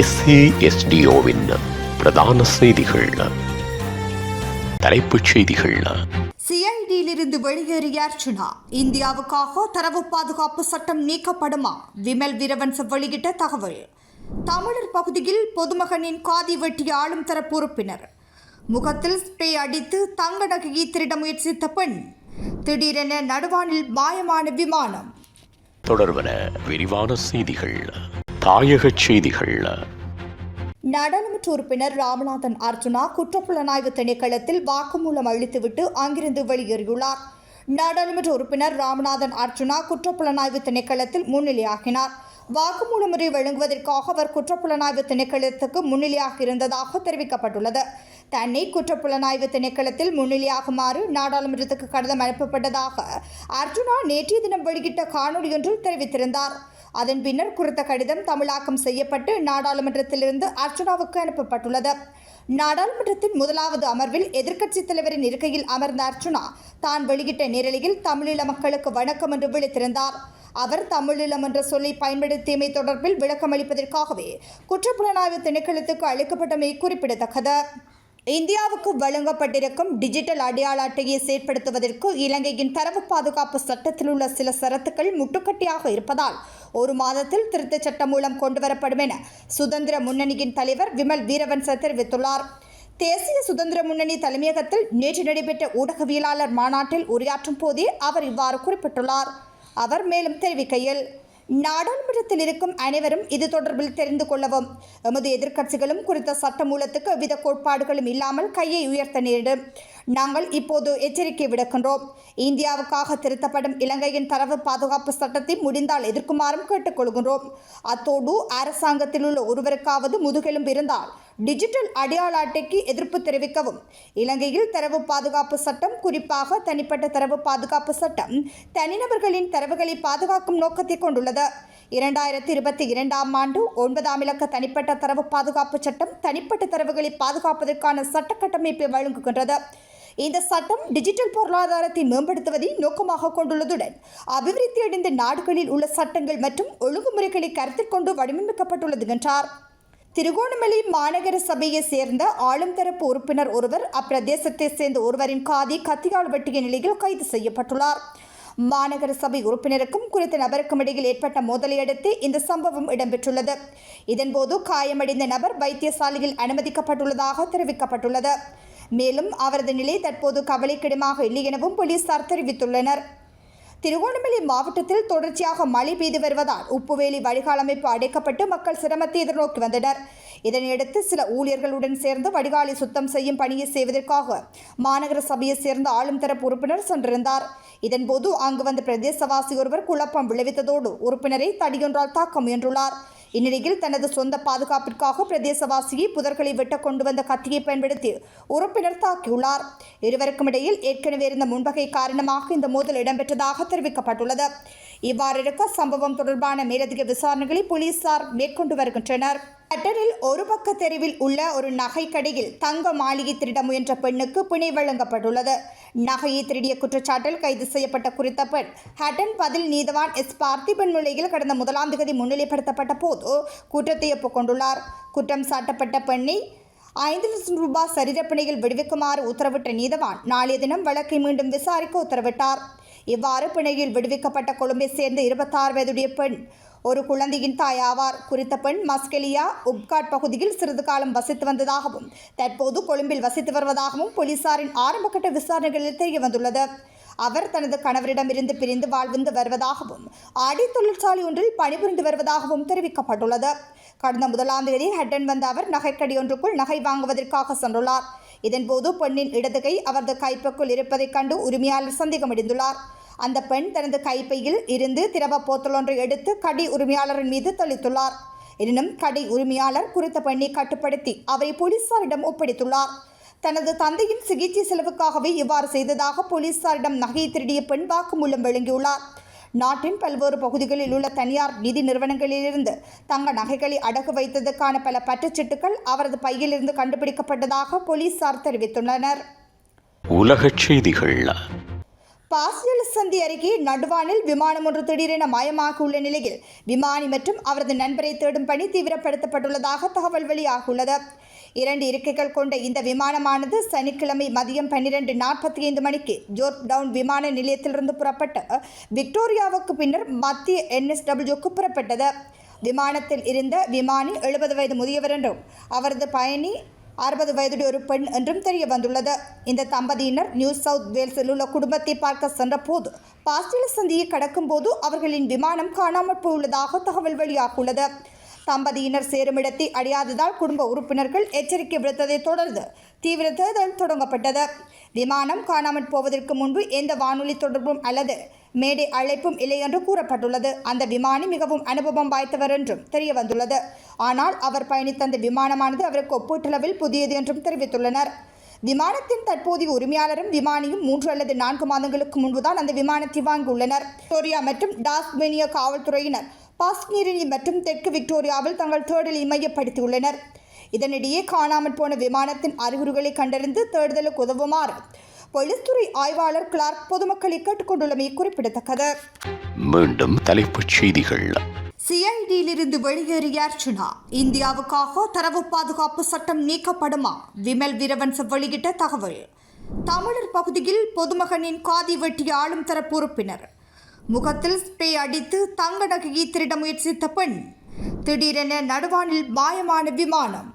SASDOவின் பிரதான செய்திகள். தலைப்புச் செய்திகள். சிஐடியிலிருந்து வெளியேறிய அர்ச்சுனா, இந்தியாவுக்காக தரவு பாதுகாப்பு சட்டம் நீக்கப்படுமா? விமல் வீரவன்ச வெளியிட்ட தகவல். தமிழர் பகுதியில் பொதுமகனின் காதி வெட்டிய ஆளும் தரப்பு உறுப்பினர். முகத்தில் ஸ்ப்ரே அடித்து தங்க நகையை திருட முயற்சித்த பெண். திடீரென நடுவானில் மாயமான விமானம். தொடர்வன விரிவான செய்திகள். தாயக செய்திகள். நாடாளுமன்ற உறுப்பினர் ராமநாதன் அர்ஜுனா குற்றப்புலனாய்வு திணைக்களத்தில் வாக்குமூலம் அளித்துவிட்டு அங்கிருந்து வெளியேறியுள்ளார். நாடாளுமன்ற உறுப்பினர் ராமநாதன் அர்ஜுனா குற்றப்புலனாய்வு திணைக்களத்தில் முன்னிலையாகினார். வாக்குமூல முறை வழங்குவதற்காக அவர் குற்றப்புலனாய்வு திணைக்களத்துக்கு முன்னிலையாக இருந்ததாக தெரிவிக்கப்பட்டுள்ளது. தன்னை குற்றப்புலனாய்வு திணைக்களத்தில் முன்னிலையாகுமாறு நாடாளுமன்றத்துக்கு கடிதம் அனுப்பப்பட்டதாக அர்ஜுனா நேற்றைய தினம் வெளியிட்ட காணொலியொன்றில் தெரிவித்திருந்தார். அதன் பின்னர் குறித்த கடிதம் தமிழாக்கம் செய்யப்பட்டு நாடாளுமன்றத்திலிருந்து அர்ஜுனாவுக்கு அனுப்பப்பட்டுள்ளது. நாடாளுமன்றத்தின் முதலாவது அமர்வில் எதிர்க்கட்சித் தலைவரின் இருக்கையில் அமர்ந்த அர்ஜுனா தான் வெளியிட்ட நேரலையில் தமிழீழ மக்களுக்கு வணக்கம் என்று விழித்திருந்தார். அவர் தமிழீழம் என்ற சொல்லை பயன்படுத்தியமை தொடர்பில் விளக்கமளிப்பதற்காகவே குற்றப்புலனாய்வு திணைக்களத்துக்கு அளிக்கப்பட்டமை குறிப்பிடத்தக்கது. இந்தியாவுக்கு வழங்கப்பட்டிருக்கும் டிஜிட்டல் அடையாள அட்டையை செயற்படுத்துவதற்கு இலங்கையின் தரவு பாதுகாப்பு சட்டத்தில் உள்ள சில சரத்துக்கள் முட்டுக்கட்டியாக இருப்பதால் 1 மாதத்தில் திருத்தச் சட்டம் மூலம் கொண்டுவரப்படும் என சுதந்திர முன்னணியின் தலைவர் விமல் வீரவன்ச தெரிவித்துள்ளார். தேசிய சுதந்திர முன்னணி தலைமையகத்தில் நேற்று நடைபெற்ற ஊடகவியலாளர் மாநாட்டில் உரையாற்றும் போதே அவர் இவ்வாறு குறிப்பிட்டுள்ளார். அவர் மேலும் தெரிவிக்கையில், நாடாளுமன்றத்தில் இருக்கும் அனைவரும் இது தொடர்பில் தெரிந்து கொள்ளவும். எமது எதிர்க்கட்சிகளும் குறித்த சட்டமூலத்துக்கு எவ்வித கோட்பாடுகளும் இல்லாமல் கையை உயர்த்த நேரிடும். நாங்கள் இப்போது எச்சரிக்கை விடுக்கின்றோம். இந்தியாவுக்காக திருத்தப்படும் இலங்கையின் தரவு பாதுகாப்பு சட்டத்தை முடிந்தால் எதிர்க்குமாறும் கேட்டுக்கொள்கின்றோம். அத்தோடு அரசாங்கத்தில் உள்ள ஒருவருக்காவது முதுகெலும்பு இருந்தால் டிஜிட்டல் அடையாள அட்டைக்கு எதிர்ப்பு தெரிவிக்கவும். இலங்கையில் தரவு பாதுகாப்பு சட்டம், குறிப்பாக தனிப்பட்ட தரவு பாதுகாப்பு சட்டம், தனிநபர்களின் தரவுகளை பாதுகாக்கும் நோக்கத்தை கொண்டுள்ளது. 2022ஆம் ஆண்டு 9ஆம் இலக்க தனிப்பட்ட தரவு பாதுகாப்பு சட்டம் தனிப்பட்ட தரவுகளை பாதுகாப்பதற்கான சட்ட கட்டமைப்பை வழங்குகின்றது. இந்த சட்டம் டிஜிட்டல் பொருளாதாரத்தை மேம்படுத்துவதை நோக்கமாக கொண்டுள்ளதுடன் அபிவிருத்தி அடைந்த நாடுகளில் உள்ள சட்டங்கள் மற்றும் ஒழுங்குமுறைகளை கருத்தில் கொண்டு வடிவமைக்கப்பட்டுள்ளது என்றார். திருகோணமலை மாநகர சபையை சேர்ந்த ஆளும் தரப்பு உறுப்பினர் ஒருவர் அப்பிரதேசத்தை சேர்ந்த ஒருவரின் காதை கத்தியால் வெட்டிய நிலையில் கைது செய்யப்பட்டுள்ளார். மாநகர சபை உறுப்பினருக்கும் குறித்த நபருக்கும் இடையில் ஏற்பட்ட மோதலை அடுத்து இந்த சம்பவம் இடம்பெற்றுள்ளது. இதன்போது காயமடைந்த நபர் வைத்தியசாலையில் அனுமதிக்கப்பட்டுள்ளதாக தெரிவிக்கப்பட்டுள்ளது. மேலும் அவரது நிலை தற்போது கவலைக்கிடமாக இல்லை எனவும் போலீசார் தெரிவித்துள்ளனர். திருகோணமலை மாவட்டத்தில் தொடர்ச்சியாக மழை பெய்து வருவதால் உப்புவேலி வடிகால் அமைப்பு அடைக்கப்பட்டு மக்கள் சிரமத்தை எதிர்நோக்கி வந்தனர். இதனையடுத்து சில ஊழியர்களுடன் சேர்ந்து வடிகாலை சுத்தம் செய்யும் பணியை செய்வதற்காக மாநகர சபையை சேர்ந்த ஆளும் தரப்பு உறுப்பினர் சென்றிருந்தார். இதன்போது அங்கு வந்த பிரதேசவாசி ஒருவர் குழப்பம் விளைவித்ததோடு உறுப்பினரை தடியொன்றால் தாக்க முயன்றுள்ளார். இந்நிலையில் தனது சொந்த பாதுகாப்பிற்காக பிரதேசவாசியை புதர்களை வெட்ட கொண்டு வந்த கத்தியை பயன்படுத்தி உறுப்பினர் தாக்கியுள்ளார். இருவருக்கும் இடையில் ஏற்கனவே இருந்த முன்பகை காரணமாக இந்த மோதல் இடம்பெற்றதாக தெரிவிக்கப்பட்டுள்ளது. இவ்வாறு இருக்க சம்பவம் தொடர்பான மேலதிக விசாரணைகளை போலீசார் மேற்கொண்டு வருகின்றனர். கட்டரில் ஒரு பக்க தெருவில் உள்ள ஒரு நகை கடையில் தங்க மாளிகை திருட முயன்ற பெண்ணுக்கு பிணை வழங்கப்பட்டுள்ளது. நகையை திருடிய குற்றச்சாட்டில் கைது செய்யப்பட்ட குறித்த பெண் ஹட்டன் பதில் நீதவான் எஸ் பார்த்திபன் முன்னிலையில் கடந்த 1ஆம் தேதி முன்னிலைப்படுத்தப்பட்ட போது குற்றத்தை ஒப்புக்கொண்டுள்ளார். குற்றம் சாட்டப்பட்ட பெண்ணை 5 லட்சம் ரூபாய் சரீரப்பிணையில் விடுவிக்குமாறு உத்தரவிட்ட நீதவான் நாளைய தினம் வழக்கை மீண்டும் விசாரிக்க உத்தரவிட்டார். இவ்வாறு பிணையில் விடுவிக்கப்பட்ட கொழும்பை சேர்ந்த 26 வயதுடைய பெண் ஒரு குழந்தையின் தாய் ஆவார். குறித்த பெண் மஸ்கெலியா உப்காட் பகுதியில் சிறிது காலம் வசித்து வந்ததாகவும் தற்போது கொழும்பில் வசித்து வருவதாகவும் போலீசாரின் ஆரம்பகட்ட விசாரணைகளில் தெரிய வந்துள்ளது. அவர் தனது கணவரிடமிருந்து பிரிந்து வாழ்ந்து வருவதாகவும் ஆடை தொழிற்சாலை ஒன்றில் பணிபுரிந்து வருவதாகவும் தெரிவிக்கப்பட்டுள்ளது. கடந்த 1ஆம் தேதி ஹட்டன் வந்த அவர் நகைக்கடி ஒன்றுக்குள் நகை வாங்குவதற்காக சென்றுள்ளார். இதன்போது பெண்ணின் இடது கை அவரது கைப்பைக்குள் இருப்பதைக் கண்டு உரிமையாளர் சந்தேகமடைந்துள்ளார். அந்த பெண் தனது கைப்பையில் இருந்து திரவ போத்தல் ஒன்றை எடுத்து கடை உரிமையாளரின் மீது தெளித்துள்ளார். எனினும் கடை உரிமையாளர் குறித்த பெண்ணை கட்டுப்படுத்தி அவரை போலீசாரிடம் ஒப்படைத்துள்ளார். தனது தந்தையின் சிகிச்சை செலவுக்காகவே இவ்வாறு செய்ததாக போலீசாரிடம் நகையை திருடிய பெண் வாக்குமூலம் வழங்கியுள்ளார். நாட்டின் பல்வேறு பகுதிகளில் உள்ள தனியார் நிதி நிறுவனங்களிலிருந்து தங்க நகைகளை அடகு வைத்ததற்கான பல பற்றுச்சீட்டுகள் அவரது பையிலிருந்து கண்டுபிடிக்கப்பட்டதாக போலீசார் தெரிவித்துள்ளனர். உலகச் செய்திகள். பாஸ்டல் சந்தி அருகே நடுவானில் விமானம் ஒன்று திடீரென மாயமாக உள்ள நிலையில் விமானி மற்றும் அவரது நண்பரை தேடும் பணி தீவிரப்படுத்தப்பட்டுள்ளதாக தகவல் வெளியாகியுள்ளது. 2 இருக்கைகள் கொண்ட இந்த விமானமானது சனிக்கிழமை மதியம் 12:45 மணிக்கு ஜோர்ஜ் டவுன் விமான நிலையத்திலிருந்து புறப்பட்டு விக்டோரியாவுக்கு பின்னர் மத்திய NSWக்கு புறப்பட்டது. விமானத்தில் இருந்த விமானி 70 வயது முதியவர் என்றும் அவரது பயணி 60 வயதுடைய ஒரு பெண் என்றும் தெரிய வந்துள்ளது. இந்த தம்பதியினர் நியூ சவுத் வேல்ஸில் உள்ள குடும்பத்தை பார்க்க சென்றபோது பாஸ்டல் சந்தியை கடக்கும் போது அவர்களின் விமானம் காணாமற் போயுள்ளதாக தகவல் வெளியாகியுள்ளது. தம்பதியினர் சேருமிடத்தை அடையாததால் குடும்ப உறுப்பினர்கள் எச்சரிக்கை விடுத்ததை தொடர்ந்து தீவிர தேடல் தொடங்கப்பட்டது. விமானம் காணாமற் போவதற்கு முன்பு எந்த வானொலி தொடர்பும் அல்லது மேடை அழைப்பும் இல்லை என்று கூறப்பட்டுள்ளது. அந்த விமானி மிகவும் அனுபவம் வாய்த்தவர் என்றும் தெரிய வந்துள்ளது. ஆனால் அவர் பயணித்த அந்த விமானமானது அவருக்கு ஒப்பீட்டளவில் புதியது என்றும் தெரிவித்துள்ளனர். விமானத்தின் தற்போதைய உரிமையாளரும் விமானியும் 3 அல்லது 4 மாதங்களுக்கு முன்புதான் அந்த விமானத்தை வாங்கியுள்ளனர். விக்டோரியா மற்றும் டாஸ்மேனியா காவல்துறையினர் பாஸ்னீரினி மற்றும் தெற்கு விக்டோரியாவில் தங்கள் தேடலை மையப்படுத்தியுள்ளனர். இதனிடையே காணாமற் போன விமானத்தின் அறிகுறிகளை கண்டறிந்து தேடுதலுக்கு உதவுமாறு போலீஸ்துறை ஆய்வாளர் கிளார்க் பொதுமக்களை கேட்டுக்கொண்டுள்ளமை குறிப்பிடத்தக்கது. மீண்டும் தலைப்புச் செய்திகள். சிஐடியிலிருந்து வெளியேறிய அர்ச்சுனா, இந்தியாவுக்காக தரவு பாதுகாப்பு சட்டம் நீக்கப்படுமா? விமல் வீரவன்ச வெளியிட்ட தகவல். தமிழர் பகுதியில் பொதுமகனின் காதி வெட்டிய ஆளும் தரப்பு உறுப்பினர். முகத்தில் ஸ்ப்ரே அடித்து தங்க நகையை திருட முயற்சித்த பெண். திடீரென நடுவானில் மாயமான விமானம்.